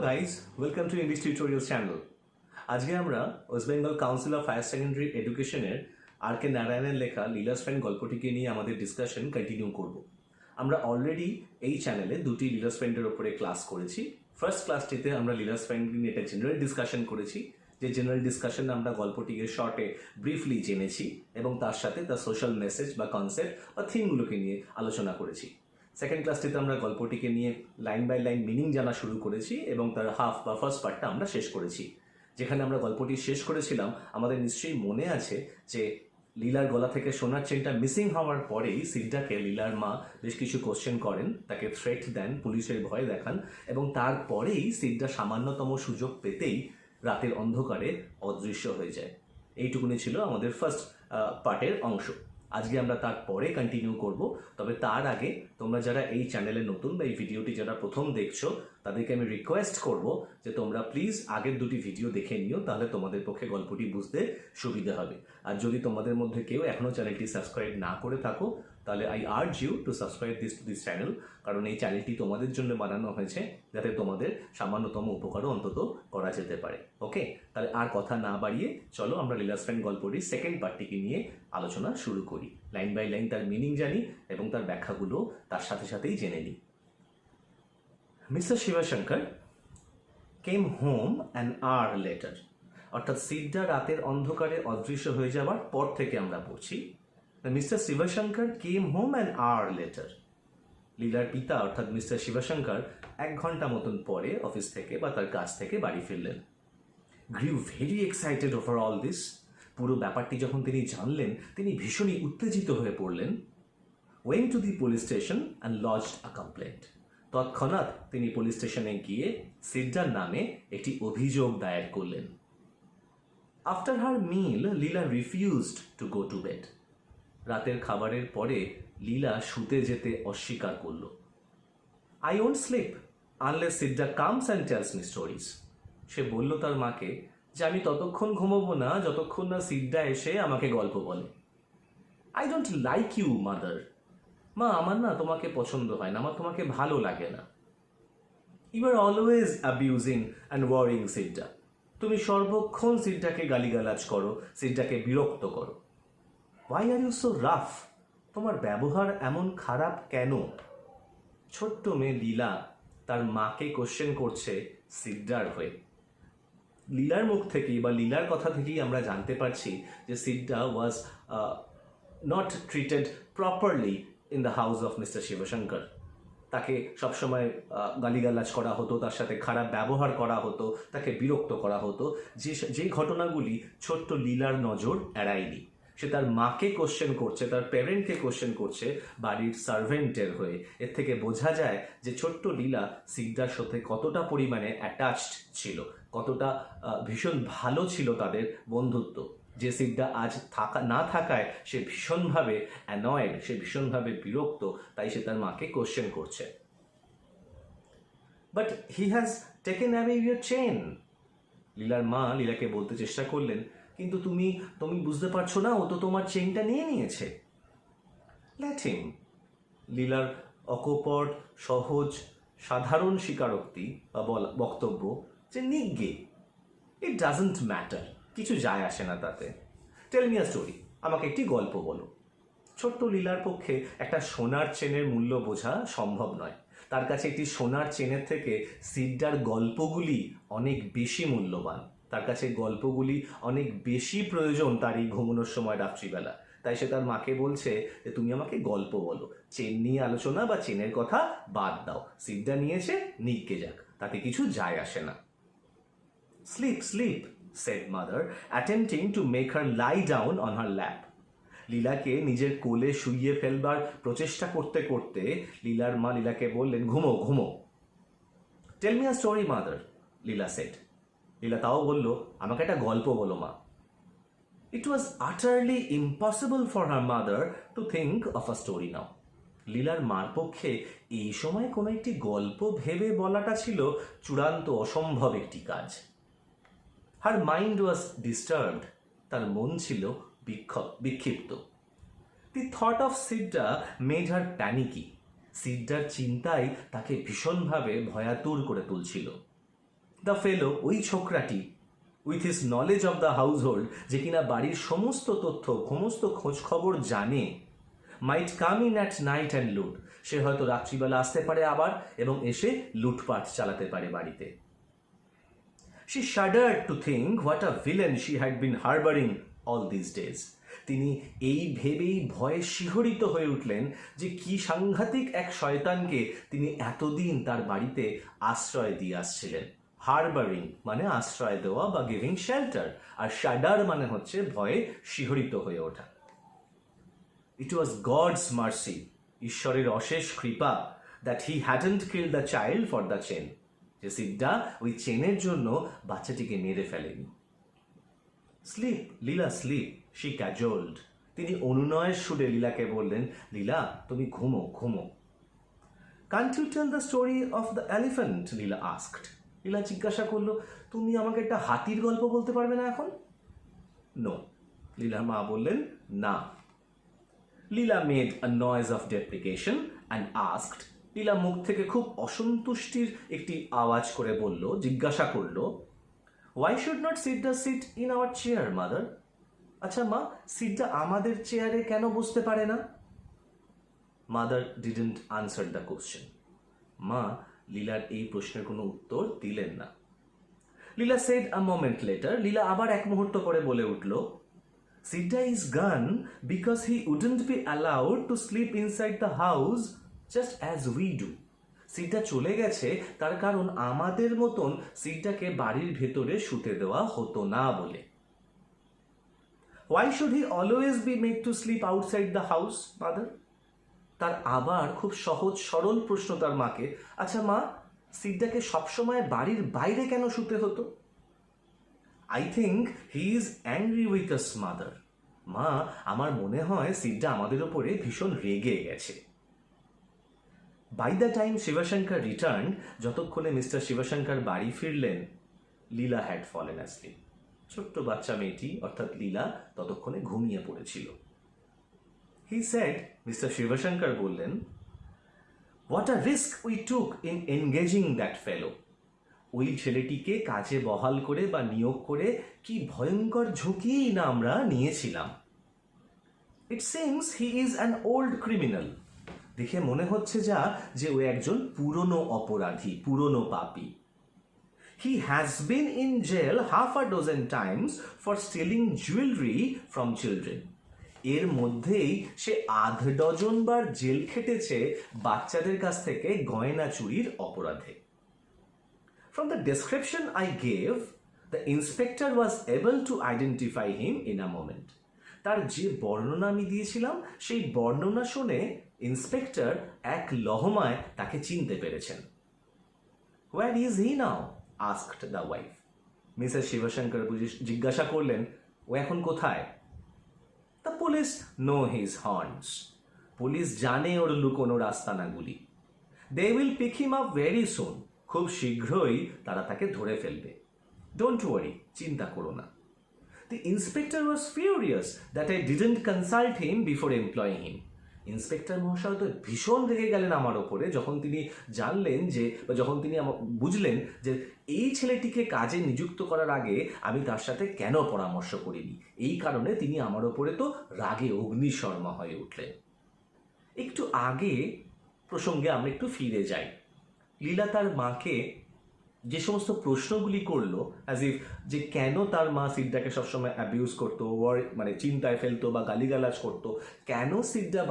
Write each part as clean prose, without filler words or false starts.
Guys, welcome to English tutorial channel. আজকে আমরা West Bengal council of higher secondary এডুকেশনের আর কে নারায়ণের লেখা লিলাস ফ্রেন্ড গল্পটিকে নিয়ে আমাদের ডিসকাশন কন্টিনিউ করব। আমরা অলরেডি এই চ্যানেলে দুটি লিলাস ফ্রেন্ডের ওপরে ক্লাস করেছি। ফার্স্ট ক্লাসটিতে আমরা লিলাস ফ্রেন্ড নিয়ে একটা জেনারেল ডিসকাশন করেছি, যে জেনারেল ডিসকাশনে আমরা গল্পটিকে শর্টে ব্রিফলি জেনেছি এবং তার সাথে তার সোশ্যাল মেসেজ বা কনসেপ্ট বা থিমগুলোকে নিয়ে আলোচনা করেছি। সেকেন্ড ক্লাসটিতে আমরা গল্পটিকে নিয়ে লাইন বাই লাইন মিনিং জানা শুরু করেছি এবং তার হাফ বা ফার্স্ট পার্টটা আমরা শেষ করেছি। যেখানে আমরা গল্পটি শেষ করেছিলাম, আমাদের নিশ্চয়ই মনে আছে যে লীলার গলা থেকে সোনার চেনটা মিসিং হওয়ার পরেই সিডাকে লীলার মা বেশ কিছু কোশ্চেন করেন, তাকে থ্রেট দেন, পুলিশের ভয় দেখান এবং তারপরেই সিডা সামান্যতম সুযোগ পেতেই রাতের অন্ধকারে অদৃশ্য হয়ে যায়। এইটুকুনি ছিল আমাদের ফার্স্ট পার্টের অংশ। আজকে আমরা তারপরে কন্টিনিউ করব। তবে তার আগে তোমরা যারা এই চ্যানেলে নতুন বা এই ভিডিওটি যারা প্রথম দেখছো, তাদেরকে আমি রিকোয়েস্ট করব যে তোমরা প্লিজ আগের দুটি ভিডিও দেখে নিও, তাহলে তোমাদের পক্ষে গল্পটি বুঝতে সুবিধা হবে। আর যদি তোমাদের মধ্যে কেউ এখনও চ্যানেলটি সাবস্ক্রাইব না করে থাকো, তাহলে I urge you to subscribe this channel, কারণ এই চ্যানেলটি তোমাদের জন্য বানানো হয়েছে যাতে তোমাদের সামান্যতম উপকারও অন্তত করা যেতে পারে। ওকে, তাহলে আর কথা না বাড়িয়ে চলো আমরা লিলাস ফ্রেন্ড গল্পটির সেকেন্ড পার্টটিকে নিয়ে আলোচনা শুরু করি। লাইন বাই লাইন তার মিনিং জানি এবং তার ব্যাখ্যাগুলো তার সাথে সাথেই জেনে নিই। Mister Shivshankar came home an hour later, অর্থাৎ সিডা রাতের অন্ধকারে অদৃশ্য হয়ে যাওয়ার পর থেকে আমরা পড়ছি। Mister Shivshankar came home an hour later. লীলার পিতা অর্থাৎ মিস্টার শিবশঙ্কর 1 ঘন্টা মতন পরে অফিস থেকে বা তার কাজ থেকে বাড়ি ফিরলেন। গ্রিউ very excited over all this. পুরো ব্যাপারটি যখন তিনি জানলেন, তিনি ভীষণই উত্তেজিত হয়ে পড়লেন। Went to the police station and lodged a complaint. তৎক্ষণাৎ তিনি পুলিশ স্টেশনে গিয়ে সিডার নামে একটি অভিযোগ দায়ের করলেন। After her meal Leela refused to go to bed. রাতের খাবারের পরে লীলা শুতে যেতে অস্বীকার করল। I won't sleep unless Sidda comes and tells me stories. সে বলল তার মাকে যে আমি ততক্ষণ ঘুমোবো না যতক্ষণ না সিডা এসে আমাকে গল্প বলে। I don't like you mother. মা, আমার না তোমাকে পছন্দ হয় না, আমার তোমাকে ভালো লাগে না। You are always abusing and worrying Sidda. তুমি সর্বক্ষণ সিডাকে গালিগালাজ করো, সিডাকে বিরক্ত করো। Why are you so rough? তোমার ব্যবহার এমন খারাপ কেন? ছোট্ট মেয়ে লীলা তার মাকে কোশ্চেন করছে সিডার হয়ে। লীলার মুখ থেকেই বা লীলার কথা থেকেই আমরা জানতে পারছি যে Sidda was not treated properly in the house of mister Shivashankar. তাকে সবসময় গালিগালাজ করা হতো, তার সাথে খারাপ ব্যবহার করা হতো, তাকে বিরক্ত করা হতো, যে ঘটনাগুলি ছোট্ট লীলার নজর এড়ায়নি। সে তার মাকে কোশ্চেন করছে, তার প্যারেন্টকে কোশ্চেন করছে বাড়ির সার্ভেন্টের হয়ে। এর থেকে বোঝা যায় যে ছোট্ট লীলা সিডার সাথে কতটা পরিমাণে অ্যাটাচড ছিল, কতটা ভীষণ ভালো ছিল তাদের বন্ধুত্ব। যে সিডা আজ না থাকায় সে ভীষণভাবে অ্যানয়েড, সে ভীষণভাবে বিরক্ত, তাই সে তার মাকে কোশ্চেন করছে। But he has taken away your chain. লীলার মা লীলাকে বলতে চেষ্টা করলেন, কিন্তু তুমি বুঝতে পারছো না, ও তো তোমার চেনটা নিয়ে নিয়েছে। Let him. লীলার অকপট, সহজ, সাধারণ স্বীকারোক্তি বা বক্তব্য যে নিগ্গে, ইট ডাজন্ট ম্যাটার, কিছু যায় আসে না তাতে। টেল মি আ স্টোরি, আমাকে একটি গল্প বলো। ছোট্ট লীলার পক্ষে একটা সোনার চেনের মূল্য বোঝা সম্ভব নয়। তার কাছে একটি সোনার চেনের থেকে সিডার গল্পগুলি অনেক বেশি মূল্যবান। তার কাছে গল্পগুলি অনেক বেশি প্রয়োজন তার এই ঘুমানোর সময় রাত্রিবেলা। তাই সে তার মাকে বলছে যে তুমি আমাকে গল্প বলো, চেন নিয়ে আলোচনা বা চেনের কথা বাদ দাও, সিডা নিয়েছে নিকে যাক, তাতে কিছু যায় আসে না। Sleep sleep said mother, attempting to make her lie down on her lap. লীলাকে নিজের কোলে শুইয়ে ফেলবার প্রচেষ্টা করতে করতে লীলার মা লীলাকে বললেন, ঘুমো ঘুমো। Tell me a story mother, Leela said. Leela তাও বলল, আমাকে একটা গল্প বলো মা। It was utterly impossible for her mother to think of a story now. লীলার মার পক্ষে এই সময় কোনো একটি গল্প ভেবে বলাটা ছিল চূড়ান্ত অসম্ভব একটি কাজ। হার মাইন্ড ওয়াজ ডিস্টার্বড, তার মন ছিল বিক্ষিপ্ত। The thought of Sidda made her panicky. সিডার চিন্তায় তাকে ভীষণভাবে ভয়াতুর করে তুলছিল। দ্য ফেলো, ওই ছোকরাটি, with his knowledge of the household, যে কিনা বাড়ির সমস্ত তথ্য সমস্ত খোঁজ খবর জানে, might come in at night and loot, সে হয়তো রাত্রিবেলা আসতে পারে আবার এবং এসে লুটপাট চালাতে পারে বাড়িতে। She shuddered to think what a villain she had been harboring all these days. তিনি এই ভেবেই ভয়ে শিহরিত হয়ে উঠলেন যে কি সাংঘাতিক এক শয়তানকে তিনি এতদিন তার বাড়িতে আশ্রয় দিয়ে আসছিলেন। হারবারিং মানে আশ্রয় দেওয়া বা গিভিং শেল্টার, আর শাডার মানে হচ্ছে ভয়ে শিহরিত হয়ে ওঠা। ইট ওয়াজ গডস মার্সি, ঈশ্বরের অশেষ কৃপা, that he hadn't killed the child for the chain, যে সিডটা ওই চেনের জন্য বাচ্চাটিকে মেরে ফেলেনি। Sleep Leela sleep, she cajoled, তিনি অনুনয়ের সুরে লীলাকে বললেন, লীলা তুমি ঘুমো ঘুমো। Can't you tell the story of the elephant, Leela asked. Leela জিজ্ঞাসা করলো, তুমি আমাকে একটা হাতির গল্প বলতে পারবে না এখন? নো, লীলার মা বললেন, না। Leela made a noise of deprecation and asked, Leela মুখ থেকে খুব অসন্তুষ্টির একটি আওয়াজ করে বলল, জিজ্ঞাসা করলো, why should not Sidda sit in our chair mother? আচ্ছা মা, সিডা আমাদের চেয়ারে কেন বসতে পারে না? Mother didn't answer the question, মা লীলার এই প্রশ্নের কোনো উত্তর দিলেন না। Leela said a moment later, Leela আবার এক মুহূর্ত পরে বলে উঠল, Sidda is gone because he wouldn't be allowed to sleep inside the house just as we do. সিডটা চলে গেছে তার কারণ আমাদের মতন সিডটাকে বাড়ির ভেতরে শুতে দেওয়া হতো না বলে। Why should he always be made to sleep outside the house mother? তার আবার খুব সহজ সরল প্রশ্ন তার মাকে, আচ্ছা মা, সিডটাকে সবসময় বাড়ির বাইরে কেন শুতে হতো? I think he is angry with us mother. মা, আমার মনে হয় সিডটা আমাদের ওপরে ভীষণ রেগে গেছে। By the time Shivshankar return, যতক্ষণে মিস্টার শিবশঙ্কর বাড়ি ফিরলেন, লীলা হ্যাড ফলেন অ্যাসলিপ। ছোট্ট বাচ্চা মেয়েটি অর্থাৎ লীলা ততক্ষণে ঘুমিয়ে পড়েছিল। হি সেড, মিস্টার শিবশঙ্কর বললেন, what a risk we took in engaging that ফেলো। ওই ছেলেটিকে কাজে বহাল করে বা নিয়োগ করে কি ভয়ঙ্কর ঝুঁকি না আমরা নিয়েছিলাম। It seems he is an old criminal. দেখে মনে হচ্ছে যা যে ও একজন পুরনো অপরাধী, পুরনো পাপী। He has been in jail half a dozen times for stealing jewellery from children. এর মধ্যেই সে আধ ডজন বার জেল খেটেছে বাচ্চাদের কাছ থেকে গয়না চুরির অপরাধে। From the description I gave, the inspector was able to identify him in a moment. তার যে বর্ণনা আমি দিয়েছিলাম সেই বর্ণনা শুনে ইন্সপেক্টর এক লহমায় তাকে চিনতে পেরেছেন। Where is he now? Asked the wife. Mrs Shivashankar জিজ্ঞাসা করলেন, ও এখন কোথায়? দ্য পুলিশ নো হিজ হর্নস। পুলিশ জানে ওর লুকোনোর আস্তানাগুলি। They will pick him up very soon. খুব শীঘ্রই তারা তাকে ধরে ফেলবে। ডোন্ট ওয়ারি, চিন্তা করো না। The inspector was furious that I didn't consult him before employing him. Inspector মহাশয় তো ভীষণ রেগে গেলেন আমার ওপরে যখন তিনি জানলেন যে, বা যখন তিনি বুঝলেন যে এই ছেলেটিকে কাজে নিযুক্ত করার আগে আমি তার সাথে কেন পরামর্শ করিনি। এই কারণে তিনি আমার ওপরে তো রাগে অগ্নিশর্মা হয়ে উঠলেন। একটু আগে প্রসঙ্গে আমরা একটু ফিরে যাই। লীলা তার মাকে যে সমস্ত প্রশ্নগুলি করলো, অ্যাজ ইফ যে কেন তার মা সিডটাকে সবসময় অ্যাবিউজ করতো, মানে চিন্তায় ফেলতো বা গালিগালাজ করতো, কেন সিডটা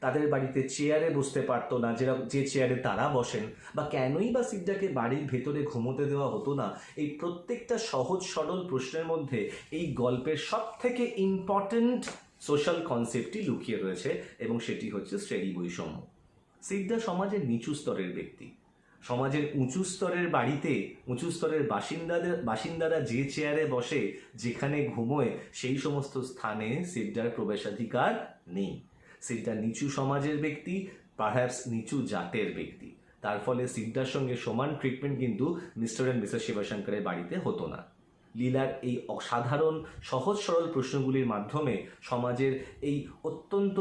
তাদের বাড়িতে চেয়ারে বসতে পারতো না যে চেয়ারে তারা বসেন, বা কেনই বা সিডটাকে বাড়ির ভেতরে ঘুমোতে দেওয়া হতো না, এই প্রত্যেকটা সহজ সরল প্রশ্নের মধ্যে এই গল্পের সব থেকে ইম্পর্টেন্ট সোশ্যাল কনসেপ্টটি লুকিয়ে রয়েছে এবং সেটি হচ্ছে শ্রেণী বৈষম্য। সিডটা সমাজের নিচু স্তরের ব্যক্তি। সমাজের উঁচু স্তরের বাড়িতে উঁচু স্তরের বাসিন্দারা যে চেয়ারে বসে, যেখানে ঘুমোয়, সেই সমস্ত স্থানে সিডটার প্রবেশাধিকার নেই। সিডটা নিচু সমাজের ব্যক্তি, পারহ্যাপস নিচু জাতের ব্যক্তি। তার ফলে সিডটার সঙ্গে সমান ট্রিটমেন্ট কিন্তু মিস্টার অ্যান্ড মিসেস শিবশঙ্করের বাড়িতে হতো না। লীলার এই অসাধারণ সহজ সরল প্রশ্নগুলির মাধ্যমে সমাজের এই অত্যন্ত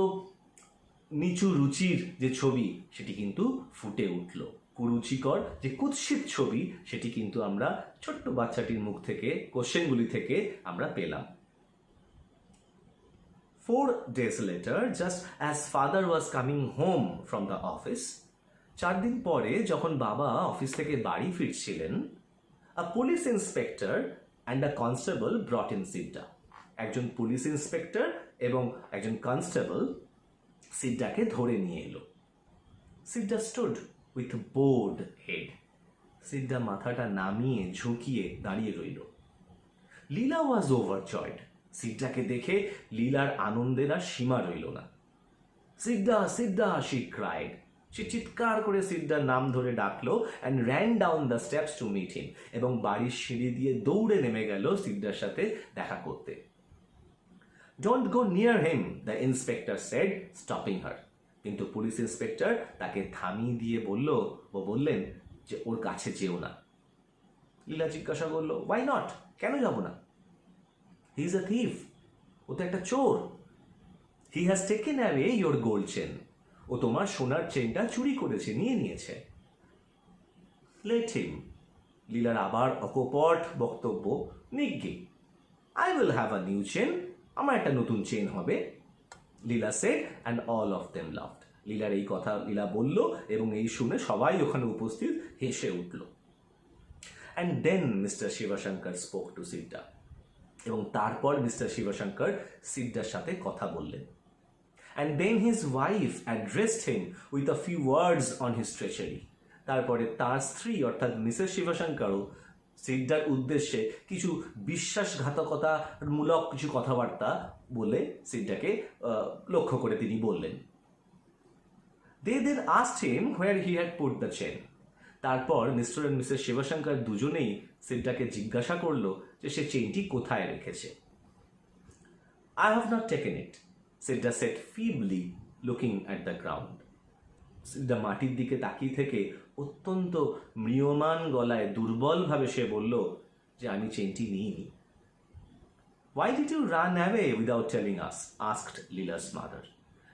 নিচু রুচির যে ছবি সেটি কিন্তু ফুটে উঠল। কুরুচিকর যে কুৎসিত ছবি সেটি কিন্তু আমরা ছোট্ট বাচ্চাটির মুখ থেকে কোশ্চেনগুলি থেকে আমরা পেলাম। 4 days later, just as father was coming home from the office, 4 দিন পরে যখন বাবা অফিস থেকে বাড়ি ফিরছিলেন, a police inspector and a constable brought in সিড্ডা। একজন পুলিশ ইন্সপেক্টর এবং একজন কনস্টেবল সিড্ডাকে ধরে নিয়ে এলো। সিড্ডা স্টুড উইথ বোর্ড হেড। সিড্ডা মাথাটা নামিয়ে ঝুঁকিয়ে দাঁড়িয়ে রইল। লীলা ওয়াজ ওভারজয়েড। সিড্ডাকে দেখে লীলার আনন্দের আর সীমা রইল না। সিড্ডা সিড্ডা শি ক্রাইড। সে চিৎকার করে সিড্ডার নাম ধরে ডাকলো and ran down the steps to meet him, এবং বাড়ির সিঁড়ি দিয়ে দৌড়ে নেমে গেল সিড্ডার সাথে দেখা করতে। Don't go near him, the inspector said, stopping her. কিন্তু পুলিশ ইন্সপেক্টর তাকে থামিয়ে দিয়ে বললেন যে ওর কাছে যেও না। লীলা জিজ্ঞাসা করলো, ওয়াই নট, কেন যাব না? হি ইজ আ থিফ, ও তো একটা চোর। He has taken away your gold chain, ও তোমার সোনার চেনটা চুরি করেছে, নিয়ে নিয়েছে। Let him. লীলার আবার অকপট বক্তব্য, নিগ্গি, I will have a new chain, আমার একটা নতুন চেন হবে। Leela said and all of them laughed. লীলার এই কথা লীলা বলল এবং এই শুনে সবাই ওখানে উপস্থিত হেসে উঠল। And then mister Shivashankar spoke to Sidda. এবং তারপর মিস্টার শিবশঙ্কর সিড্ডার সাথে কথা বললেন। And then his wife addressed him with a few words on his treasury. তারপরে তার স্ত্রী অর্থাৎ মিসেস শিবশঙ্করও সিড্ডার উদ্দেশ্যে কিছু বিশ্বাসঘাতকতামূলক কিছু কথাবার্তা বলে সিড্ডাকে লক্ষ্য করে তিনি বললেন। They then asked him where he had put the chain. তারপর মিস্টার অ্যান্ড মিসেস শিবশঙ্কর দুজনেই সিড্ডাকে জিজ্ঞাসা করলো যে সে চেনটি কোথায় রেখেছে। I have not taken it, Sidda said feebly, looking at the ground. Sidda মাটির দিকে তাকিয়ে থেকে অত্যন্ত ম্রিয়মান গলায় দুর্বলভাবে সে বলল যে আমি চেনটি নিইনি। Why did you run away without telling us, asked Leela's mother.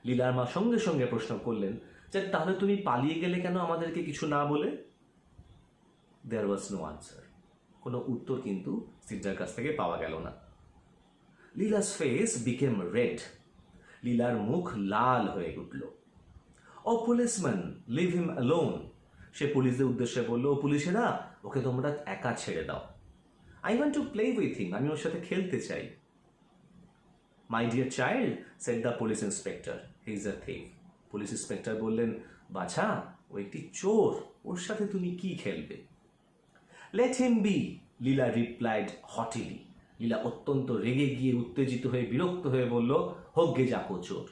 লীলার মা সঙ্গে সঙ্গে প্রশ্ন করলেন যে তাহলে তুমি পালিয়ে গেলে কেন আমাদেরকে কিছু না বলে? দেয়ার ওয়াজ নো আনসার। কোনো উত্তর কিন্তু সিড্ডার কাছ থেকে পাওয়া গেল না। Leela's face became red. লীলার মুখ লাল হয়ে উঠল। ও পুলিশম্যান, লিভ হিম অ্যালোন। সে পুলিশদের উদ্দেশ্যে বলল, ও পুলিশেরা, ওকে তোমরা একা ছেড়ে দাও। I want to play with him, আমি ওর সাথে খেলতে চাই। My dear child, said the police inspector, he is a thief. Police inspector বললেন, বাছা, ও একটি চোর, ওর সাথে তুমি কি খেলবে? লেট হিম বি, লীলা রিপ্লাইড হটিলি। লীলা অত্যন্ত রেগে গিয়ে উত্তেজিত হয়ে বিরক্ত হয়ে বলল, হোক গে যাকো চোর।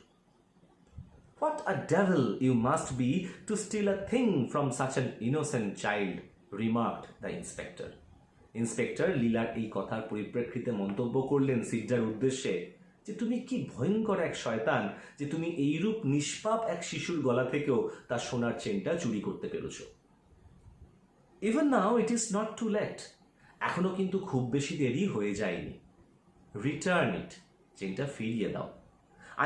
What a devil you must be to steal a thing from such an innocent child, remarked the inspector. Inspector লীলার এই কথার পরিপ্রেক্ষিতে মন্তব্য করলেন সিড্ডার উদ্দেশ্যে যে তুমি কি ভয়ঙ্কর এক শয়তান যে তুমি এইরূপ নিষ্পাপ এক শিশুর গলা থেকেও তার সোনার চেনটা চুরি করতে পেরেছ। Even now it is not too late. এখনো কিন্তু খুব বেশি দেরি হয়ে যায়নি। Return it, চেনটা ফিরিয়ে দাও।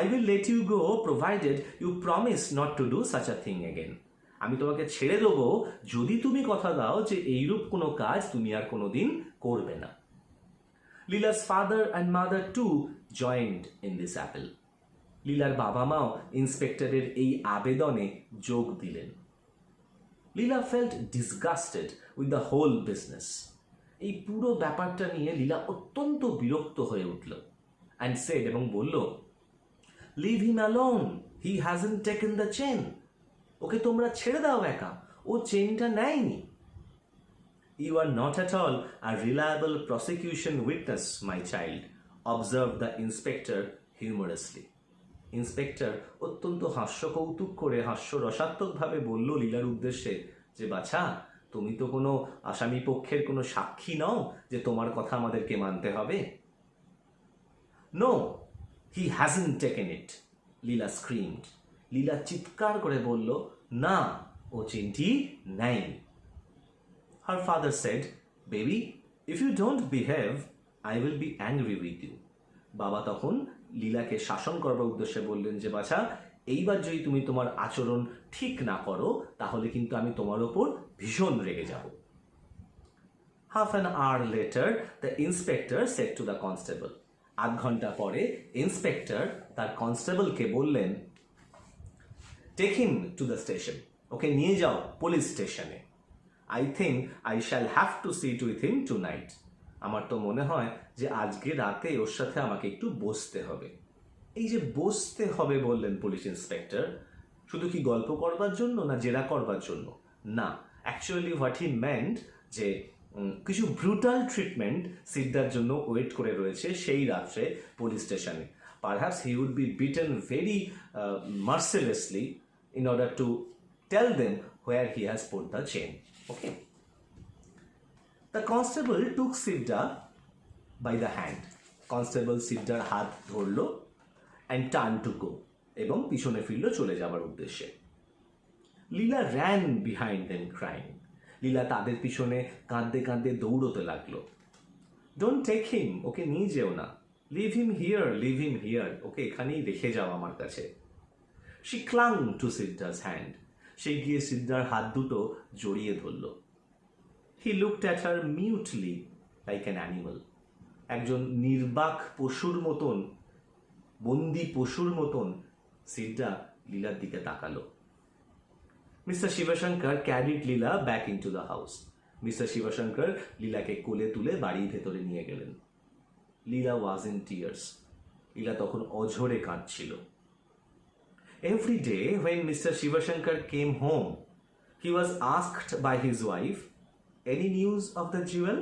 I will let you go provided you promise not to do such a thing again. আমি তোমাকে ছেড়ে দেবো যদি তুমি কথা দাও যে এইরূপ কোনো কাজ তুমি আর কোনোদিন করবে না। লীলা's father and mother too joined in this appeal. লীলার বাবা মাও ইন্সপেক্টরের এই আবেদনে যোগ দিলেন। লীলা felt disgusted with the whole business. এই পুরো ব্যাপারটা নিয়ে লীলা অত্যন্ত বিরক্ত হয়ে উঠল and said, এবং বলল, leave him alone, he hasn't taken the chain. ওকে তোমরা ছেড়ে দাও একা, ও চেনটা নেয়নি। You are not at all a reliable prosecution witness, my child, observe the inspector humorously. Inspector অত্যন্ত হাস্যকৌতুক করে হাস্যরসাত্মকভাবে বলল লীলার উদ্দেশ্যে যে বাছা, তুমি তো কোনো আসামি পক্ষের কোনো সাক্ষী নও যে তোমার কথা আমাদেরকে মানতে হবে। No, he hasn't taken it, Leela screamed. Leela চিৎকার করে বলল, না, ও চেনটি নেয়নি। Her father said, baby, if you don't behave, I will be angry with you. বাবা তখন লীলাকে শাসন করবার উদ্দেশ্যে বললেন যে বাছা, এইবার যদি তুমি তোমার আচরণ ঠিক না করো তাহলে কিন্তু আমি তোমার ওপর ভীষণ রেগে যাব। Half an hour later, the inspector said to the constable. আধ ঘন্টা পরে ইন্সপেক্টর তার কনস্টেবলকে বললেন, take him to the station, ওকে নিয়ে যাও পুলিশ স্টেশনে। I think I shall have to sit with him tonight. আমার তো মনে হয় যে আজকে রাতে ওর সাথে আমাকে একটু বসতে হবে। এই যে বসতে হবে বললেন পুলিশ ইন্সপেক্টর, শুধু কি গল্প করবার জন্য না জেরা করবার জন্য? না, অ্যাকচুয়ালি হোয়াট হি মেন্ট যে কিছু ব্রুটাল ট্রিটমেন্ট সিদ্ধার জন্য ওয়েট করে রয়েছে সেই রাত্রে পুলিশ স্টেশনে। Perhaps he would be beaten very mercilessly in order to tell them where he has put the chain. Okay, the constable took Sidda by the hand. Constable সিদ্দার হাত ধরল অ্যান্ড টার্ন টু গো, এবং পিছনে ফিরল চলে যাবার উদ্দেশ্যে। লীলা র্যান বিহাইন্ড দেম ক্রাইং। লীলা তাদের পিছনে কাঁদতে কাঁদতে দৌড়তে লাগলো। ডোন্ট টেক হিম, ওকে নিয়ে যেও না। Leave him here, leave him here, ওকে এখানেই রেখে যাও আমার কাছে। She clung to Sidda's hand. সে গিয়ে সিদ্দার হাত দুটো জড়িয়ে ধরল। He looked at her mutely like an animal. একজন নির্বাক পশুর মতন, বন্দি পশুর মতন সিদ্দা লীলার দিকে তাকালো। Mister Shivashankar carried Leela back into the house. Mister Shivashankar লীলাকে কোলে তুলে বাড়ির ভেতরে নিয়ে গেলেন। লীলা ওয়াজ ইন টিয়ার্স। লীলা তখন অঝরে কাঁদছিল। Every day when Mr. Shivashankar came home, he was asked by his wife, any news of the jewel?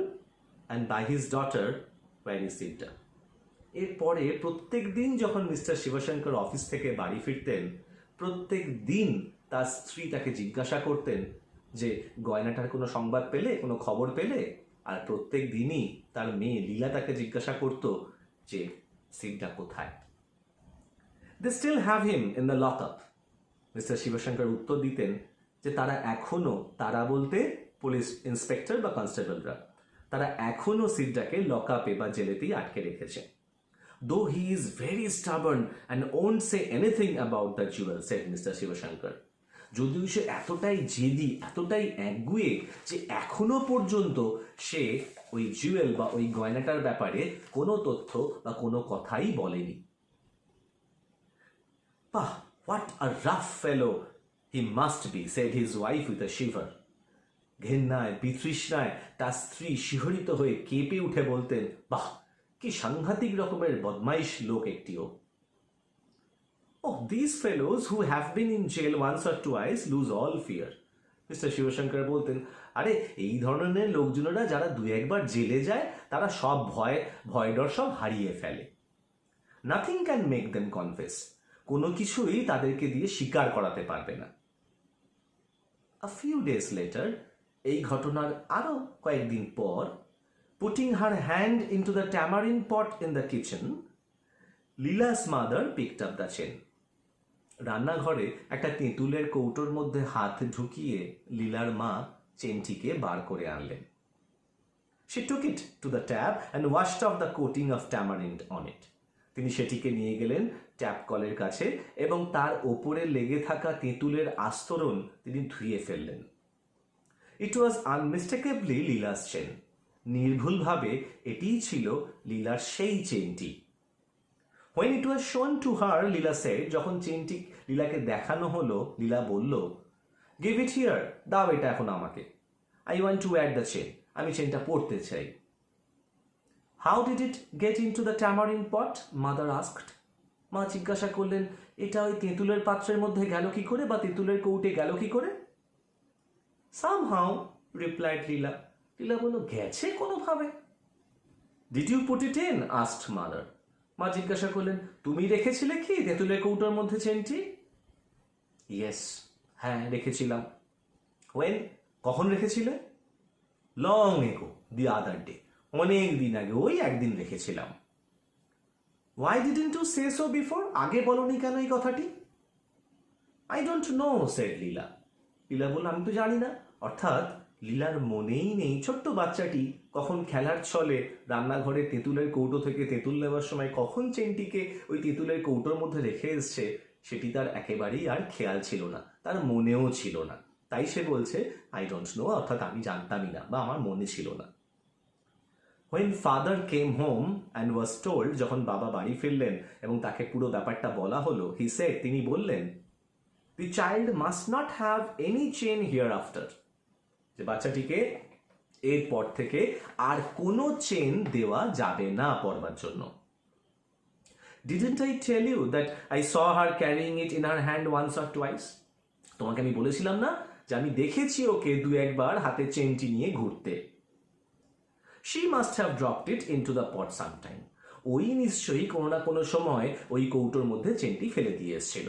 And by his daughter, where is Sidda? এরপরে প্রত্যেক দিন যখন মিস্টার শিবশঙ্কর অফিস থেকে বাড়ি ফিরতেন, প্রত্যেক দিন তার স্ত্রী তাকে জিজ্ঞাসা করতেন যে গয়নাটার কোনো সংবাদ পেলে, কোনো খবর পেলে? আর প্রত্যেক দিনই তার মেয়ে লীলা তাকে জিজ্ঞাসা করত যে সিদ্দা কোথায়। They still have him in the lock up. Mister Shivashankar উত্তর দিতেন যে তারা এখনও, তারা বলতে পুলিশ ইন্সপেক্টর বা কনস্টেবলরা, তারা এখনও সিদ্দাকে লক আপে বা জেলেতেই আটকে রেখেছে। Though he is very stubborn and won't say anything about the jewel, said Mr. Shivashankar. যদিও সে এতটাই জেদি, এতটাই একগুঁয়ে যে এখনো পর্যন্ত সে ওই জুয়েল বা ওই গয়নাটার ব্যাপারে কোনো তথ্য বা কোনো কথাই বলেনি। বাহ, what a rough fellow he must be, said his wife with a shiver. ঘেন্নায়, বিতৃষ্ণায় তার স্ত্রী শিহরিত হয়ে কেঁপে উঠে বলতেন, বাহ, কি সাংঘাতিক রকমের বদমাইশ লোক একটিও। Oh, these fellows who have been in jail once or twice lose all fear. Mister Shivshankar বলতেন, আরে এই ধরনের লোকজনেরা যারা দুই একবার জেলে যায় তারা সব ভয় ডর সব হারিয়ে ফেলে। Nothing can make them confess. কোনো কিছুই তাদেরকে দিয়ে স্বীকার করাতে পারবে না। A few days later, এই ঘটনার আরো কয়েকদিন পর, putting her hand into the tamarind pot in the kitchen, Leela's mother picked up the chain. রান্নাঘরে একটা তেঁতুলের কৌটোর মধ্যে হাত ঢুকিয়ে লীলার মা চেনটিকে বার করে আনলেন। She took it to the tap and washed off the coating of tamarind on it. তিনি সেটিকে নিয়ে গেলেন ট্যাপ কলের কাছে এবং তার ওপরে লেগে থাকা তেঁতুলের আস্তরণ তিনি ধুয়ে ফেললেন। It was unmistakably Leela's chain. নির্ভুলভাবে এটিই ছিল লীলার সেই চেনটি। When it was shown to her, Leela said, যখন চেনটি লীলাকে দেখানো হলো, লীলা বলল, give it here, দাও এটা এখন আমাকে। I want to wear the chain, আমি চেনটা পরতে চাই। How did it get into the tamarind pot? Mother asked. মা জিজ্ঞাসা করলেন, এটা ওই তেঁতুলের পাত্রের মধ্যে গেল কি করে বা তেঁতুলের কৌটে গেল কি করে? Somehow, replied Leela. লীলা বলল, গেছে কোনোভাবে। Did you put it in? asked mother. মা জিজ্ঞাসা করলেন, তুমি রেখেছিলে কি তেঁতুলের কৌটোর মধ্যে চেনটি? Yes, হ্যাঁ রেখেছিলাম। When? কখন রেখেছিলে? Long ago, the other day. অনেক দিন আগে, ওই একদিন রেখেছিলাম। Why didn't you say so before? আগে বলনি কেন এই কথাটি? I don't know, said Leela. লীলা বলল, আমি তো জানি না। অর্থাৎ লীলার মনেই নেই ছোট্ট বাচ্চাটি কখন খেলার ছলে রান্নাঘরে তেঁতুলের কৌটো থেকে তেঁতুল নেওয়ার সময় কখন চেনটিকে ওই তেঁতুলের কৌটোর মধ্যে রেখে এসছে সেটি তার একেবারেই আর খেয়াল ছিল না, তার মনেও ছিল না। তাই সে বলছে আই ডোন্ট নো, অর্থাৎ আমি জানতামই না বা আমার মনে ছিল না। When father came home and was told, যখন বাবা বাড়ি ফিরলেন এবং তাকে পুরো ব্যাপারটা বলা হলো, he said, তিনি বললেন, the child must not have any chain hereafter, যে বাচ্চাটিকে এরপর থেকে আর কোনো চেন দেওয়া যাবে না পরবার জন্য। Didn't I tell you that I saw her carrying it in her hand once or twice? তোমাকে আমি বলেছিলাম না যে আমি দেখেছি ওকে দু একবার হাতে চেনটি নিয়ে ঘুরতে। She must have dropped it into the pot sometime. ওই নিশ্চয়ই কোনো না কোনো সময় ওই কৌটোর মধ্যে চেনটি ফেলে দিয়ে এসেছিল।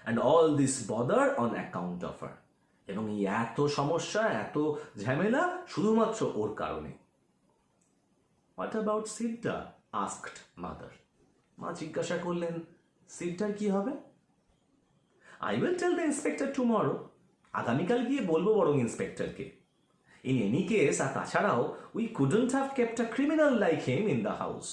And all this bother on account of her. এবং এই এত সমস্যা, এত ঝামেলা শুধুমাত্র ওর কারণে। What about Sidda? asked mother. মা জিজ্ঞাসা করলেন, সিডটার কি হবে? I will tell the inspector tomorrow. আগামীকাল গিয়ে বলবো বরং ইন্সপেক্টরকে। In any case, আর তাছাড়াও we couldn't have kept a criminal like him in the house.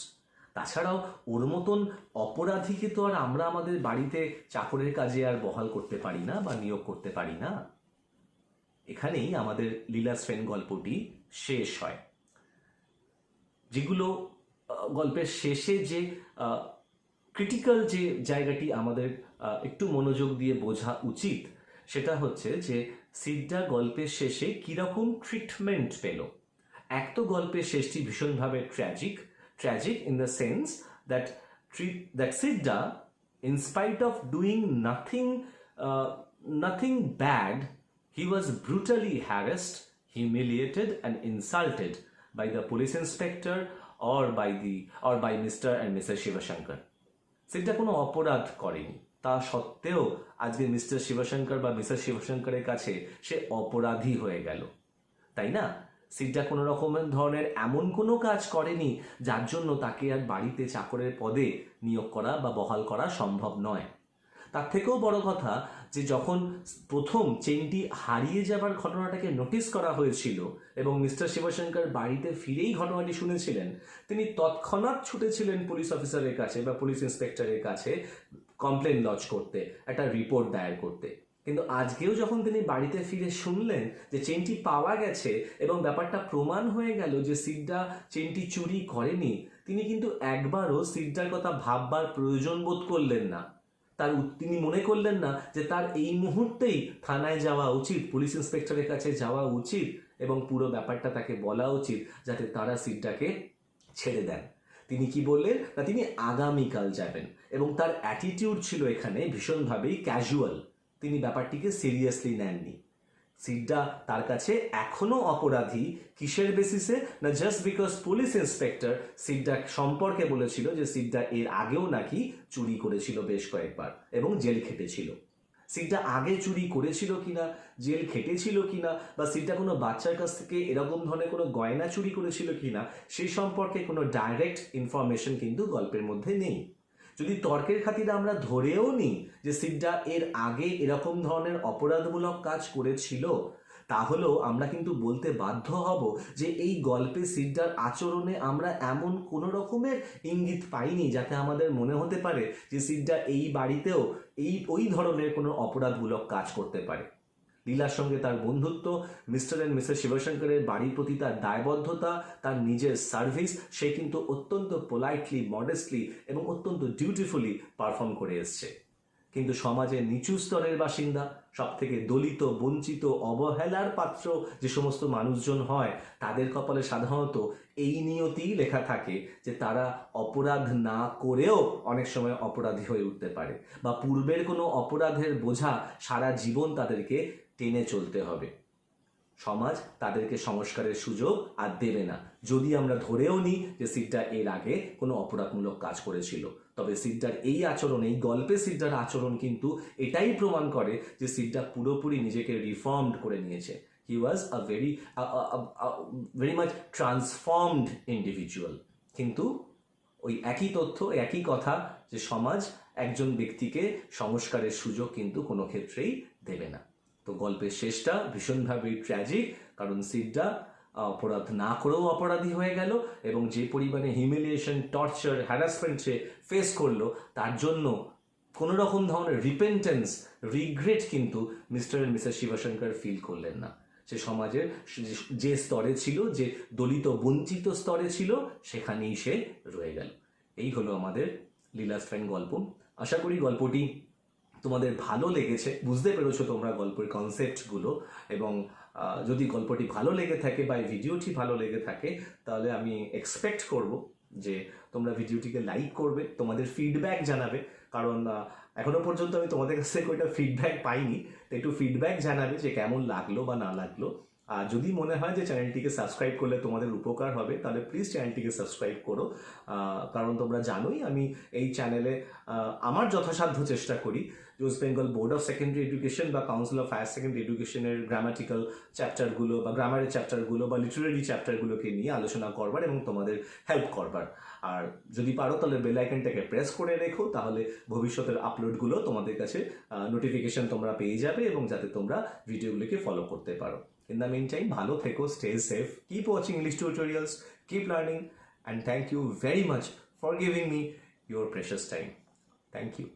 তাছাড়াও ওর মতন অপরাধীকে তো আর আমরা আমাদের বাড়িতে চাকরের কাজে আর বহাল করতে পারি না বা নিয়োগ করতে পারি না। এখানেই আমাদের লীলা সেন গল্পটি শেষ হয়। যেগুলো গল্পের শেষে যে ক্রিটিক্যাল যে জায়গাটি আমাদের একটু মনোযোগ দিয়ে বোঝা উচিত, সেটা হচ্ছে যে সিডা গল্পের শেষে কিরকম ট্রিটমেন্ট পেল। এক তো গল্পের শেষটি ভীষণভাবে tragic in the sense that Sidda, in spite of doing nothing bad, he was brutally harassed, humiliated and insulted by the police inspector or by Mr. and Mrs. Shivashankar. সিডা কোনো অপরাধ করেনি, তা সত্ত্বেও আজকে মিস্টার শিবশঙ্কর বা মিসেস শিবশঙ্করের কাছে সে অপরাধী হয়ে গেল, তাই না? সিডা কোনো রকমের ধরনের এমন কোনো কাজ করেনি যার জন্য তাকে আর বাড়িতে চাকরের পদে নিয়োগ করা বা বহাল করা সম্ভব নয়। তার থেকেও বড় কথা যে যখন প্রথম চেনটি হারিয়ে যাবার ঘটনাটাকে নোটিস করা হয়েছিল এবং মিস্টার শিবশঙ্কর বাড়িতে ফিরেই ঘটনাটি শুনেছিলেন, তিনি তৎক্ষণাৎ ছুটেছিলেন পুলিশ অফিসারের কাছে বা পুলিশ ইন্সপেক্টরের কাছে কমপ্লেন লজ করতে, একটা রিপোর্ট দায়ের করতে। কিন্তু আজকেও যখন তিনি বাড়িতে ফিরে শুনলেন যে চেনটি পাওয়া গেছে এবং ব্যাপারটা প্রমাণ হয়ে গেল যে সিডা চেনটি চুরি করেনি, তিনি কিন্তু একবারও সিডার কথা ভাববার প্রয়োজন বোধ করলেন না। তিনি মনে করলেন না যে তার এই মুহূর্তেই থানায় যাওয়া উচিত, পুলিশ ইন্সপেক্টরের কাছে যাওয়া উচিত এবং পুরো ব্যাপারটা তাকে বলা উচিত যাতে তারা সিডাকে ছেড়ে দেন। তিনি কি বললেন না, তিনি আগামীকাল যাবেন এবং তার অ্যাটিটিউড ছিল এখানে ভীষণভাবেই ক্যাজুয়াল। তিনি ব্যাপারটিকে সিরিয়াসলি নেননি। সিডা তার কাছে এখনো অপরাধী কিসের বেসিসে? না জাস্ট বিকজ পুলিশ ইন্সপেক্টর সিডা সম্পর্কে বলেছিল যে সিডা এর আগেও নাকি চুরি করেছিল বেশ কয়েকবার এবং জেল খেটেছিল। সিডা আগে চুরি করেছিল কিনা, জেল খেটেছিল কিনা, বা সিডা কোনো বাচ্চার কাছ থেকে এরকম ধরনের কোনো গয়না চুরি করেছিল কিনা, সেই সম্পর্কে কোনো ডাইরেক্ট ইনফরমেশন কিন্তু গল্পের মধ্যে নেই। যদি তর্কের খাতিরে আমরা ধরেও নিই যে সিডা এর আগে এরকম ধরনের অপরাধমূলক কাজ করেছিল, তাহলেও আমরা কিন্তু বলতে বাধ্য হব যে এই গল্পে সিডার আচরণে আমরা এমন কোনো রকমের ইঙ্গিত পাইনি যাতে আমাদের মনে হতে পারে যে সিডা এই বাড়িতেও ওই ধরনের কোনো অপরাধমূলক কাজ করতে পারে। লীলার সঙ্গে তার বন্ধুত্ব, মিস্টার অ্যান্ড মিসেস শিবশঙ্করের বাড়ির প্রতি তার দায়বদ্ধতা, তার নিজের সার্ভিস, সে কিন্তু অত্যন্ত পোলাইটলি, মডেস্টলি এবং অত্যন্ত ডিউটিফুলি পারফর্ম করে এসছে। কিন্তু সমাজের নিচু স্তরের বাসিন্দা, সব থেকে দলিত, বঞ্চিত, অবহেলার পাত্র যে সমস্ত মানুষজন হয়, তাদের কপালে সাধারণত এই নিয়তিই লেখা থাকে যে তারা অপরাধ না করেও অনেক সময় অপরাধী হয়ে উঠতে পারে, বা পূর্বের কোনো অপরাধের বোঝা সারা জীবন তাদেরকে টেনে চলতে হবে। সমাজ তাদেরকে সংস্কারের সুযোগ আর দেবে না যদি আমরা ধরেও নিই যে সিডা এর আগে কোনো অপরাধমূলক কাজ করেছিল। তবে সিডার এই আচরণ, এই গল্পে সিডার আচরণ কিন্তু এটাই প্রমাণ করে যে সিডা পুরোপুরি নিজেকে রিফর্মড করে নিয়েছে। He was a very much transformed individual. কিন্তু ওই একই তথ্য, একই কথা যে সমাজ একজন ব্যক্তিকে সংস্কারের সুযোগ কিন্তু কোনো ক্ষেত্রেই দেবে না। তো গল্পের শেষটা ভীষণভাবেই ট্র্যাজিক, কারণ সিডা অপরাধ না করেও অপরাধী হয়ে গেল এবং যে পরিমাণে হিউমিলিয়েশন, টর্চার, হ্যারাসমেন্ট সে ফেস করলো, তার জন্য কোনো রকম ধরনের রিপেন্টেন্স, রিগ্রেট কিন্তু mister and Mrs Shivshankar feel করলেন না। সে সমাজের যে স্তরে ছিল, যে দলিত বঞ্চিত স্তরে ছিল, সেখানেই সে রয়ে গেল। এই হলো আমাদের লীলাস ফ্যান গল্প। আশা করি গল্পটি তোমাদের ভালো লেগেছে, বুঝতে পেরেছো তোমরা গল্পের কনসেপ্টগুলো, এবং যদি গল্পটি ভালো লেগে থাকে বা এই ভিডিওটি ভালো লেগে থাকে, তাহলে আমি এক্সপেক্ট করব যে তোমরা ভিডিওটিকে লাইক করবে, তোমাদের ফিডব্যাক জানাবে, কারণ এখনো পর্যন্ত আমি তোমাদের কাছ থেকে ওইটা ফিডব্যাক পাইনি। তো একটু ফিডব্যাক জানাবে যে কেমন লাগলো বা না লাগলো। আর যদি মনে হয় যে চ্যানেলটিকে সাবস্ক্রাইব করলে তোমাদের উপকার হবে, তাহলে প্লিজ চ্যানেলটিকে সাবস্ক্রাইব করো, কারণ তোমরা জানোই আমি এই চ্যানেলে আমার যথাসাধ্য চেষ্টা করি যে West Bengal board of secondary education বা কাউন্সিল অফ হায়ার সেকেন্ডারি এডুকেশনের গ্রামাটিক্যাল চ্যাপ্টারগুলো বা গ্রামারের চ্যাপ্টারগুলো বা লিটারেরি চ্যাপ্টারগুলোকে নিয়ে আলোচনা করবার এবং তোমাদের হেল্প করবার। আর যদি পারো তাহলে বেল আইকনটাকে প্রেস করে রেখো, তাহলে ভবিষ্যতের আপলোডগুলো তোমাদের কাছে নোটিফিকেশন তোমরা পেয়ে যাবে, এবং যাতে তোমরা ভিডিওগুলোকে ফলো করতে পারো। In the meantime, ভালো থেকো, stay safe, keep watching English tutorials, keep learning, and thank you very much for giving me your precious time. Thank you.